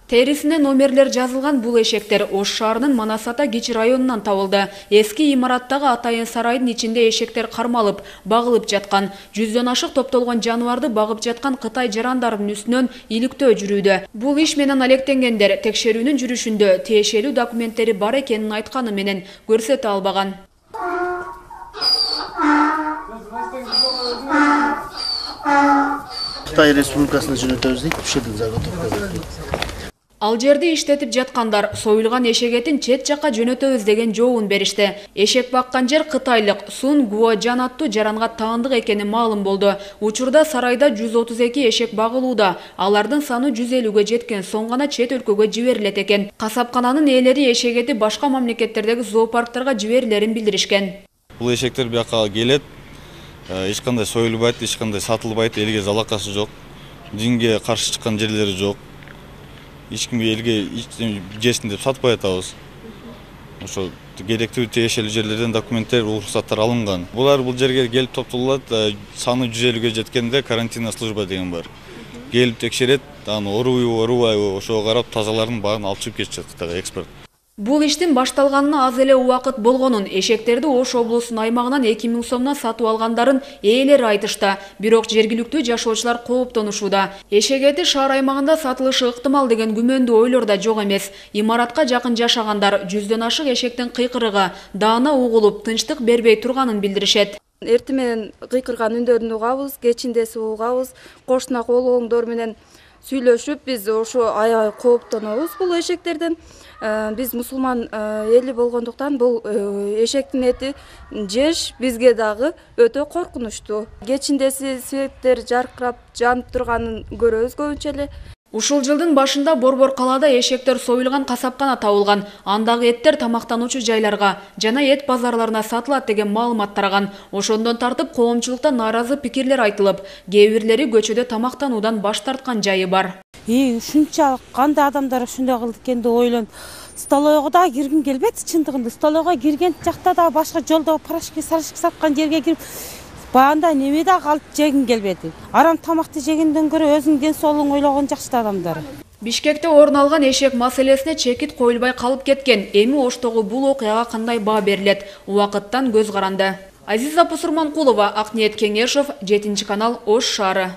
Терисине номерлер жазылган бул эшектер Ош шаарынын Манас-Ата Кичи районунан табылды. Эски имараттагы Атайын сарайдын ичинде эшектер кармалып, багылып жаткан. 100дөн ашык топтолгон жаныбарды багып жаткан Кытай жарандарынын үстүнөн иликтөө жүрүүдө. Бул иш менен алектенгендер текшерүүнүн жүрүшүндө тиешелүү документтери бар экенин айтканы менен көрсөтө албаган. Кытай Республикасына жөнөтөбүз дейт, ушерден заготовка берет. Ал жерди иштетип жаткандар союлган эшек этин чет жакка жөнөтөбүз деген жообун беришти. Эшек баккан жер кытайлык Сун Гуожан аттуу жаранга таандык экени маалым болду. Учурда сарайда 132 эшек багылууда. Алардын саны 150ге жеткен, соң гана чет өлкөгө жиберилет экен. Касапкананын ээлери эшек эти башка мамлекеттердеги зоопарктарга жиберилерин билдиришкен. Бул эшектер бияка келет, эч кандай союлбайт, эч кандай сатылбайт, элге залакасы жок. Динге каршы чыккан жерлери жок. Ешкімге елге жесін деп сатпай атабыз. Ошо керектүү тиешелүү жерлерден документтер, уруксаттар алынган. Булар бул жерге келип топтолот, саны 150ге жеткенде карантинный служба деген бар. Келип текшерет, аны орубайбы, ошого карап тазаларын баарын алып чыгып кетишет Кытайга экспорт. Бул иштин башталганына аз эле убакыт болгонун, эшектерди Ош облусунун аймагынан 2000 сомдон сатып алгандарын ээлери айтышта. Бирок жергиликтүү жашоочулар кооптонушууда. Эшек эти шаар аймагында сатылышы ыктымал деген күмөндүү ойлор да жок эмес. Имаратка жакын жашагандар 100дөн ашык эшектин кыйкырыгы даана угулуп, тынчтык бербей турганын билдиришет. Эртең менен кыйкырган үндөрүн угабыз, кечиндеси угабыз, кошуна колоңдор менен сүйлөшүп, биз ошо аябай кооптонобуз бул эшектерден. Биз мусулман эли болгондуктан бул эшектин эти жеш бизге дагы өтө коркунучтуу. Кечиндеси светтер жаркырап, жанып турганын көрөбүз көбүнчө эле. Ушул жылдын башында Борбор калаада эшектер союлган касапкана табылган. Андагы эттер тамактануучу жайларга жана эт базарларына сатылат деген маалымат тараган. Ошондон тартып коомчулукта нааразы пикирлер айтылып, кээ бирлери көчөдө тамактануудан баш тарткан жайы бар. Ушунчалык кандай адамдар ушундай кылды экен деп ойлонуп, столойго да киргим келбейт чындыгында. Столойго кирген жакта да башка жолдо парашки саткан жерге кирип, баанда неме да калып жегим келбеди. Арам тамакты жегенден көрө өзүнүн ден соолугун ойлогон жакшы адамдар. Бишкекте орун алган эшек маселесине чекит коюлбай калып кеткен. Эми Оштогу бул окуяга кандай баа берилет? Убакыттан көз каранды. Азиза Пусурманкулова, Акниет Кеңешев, 7 канал, Ош шаары.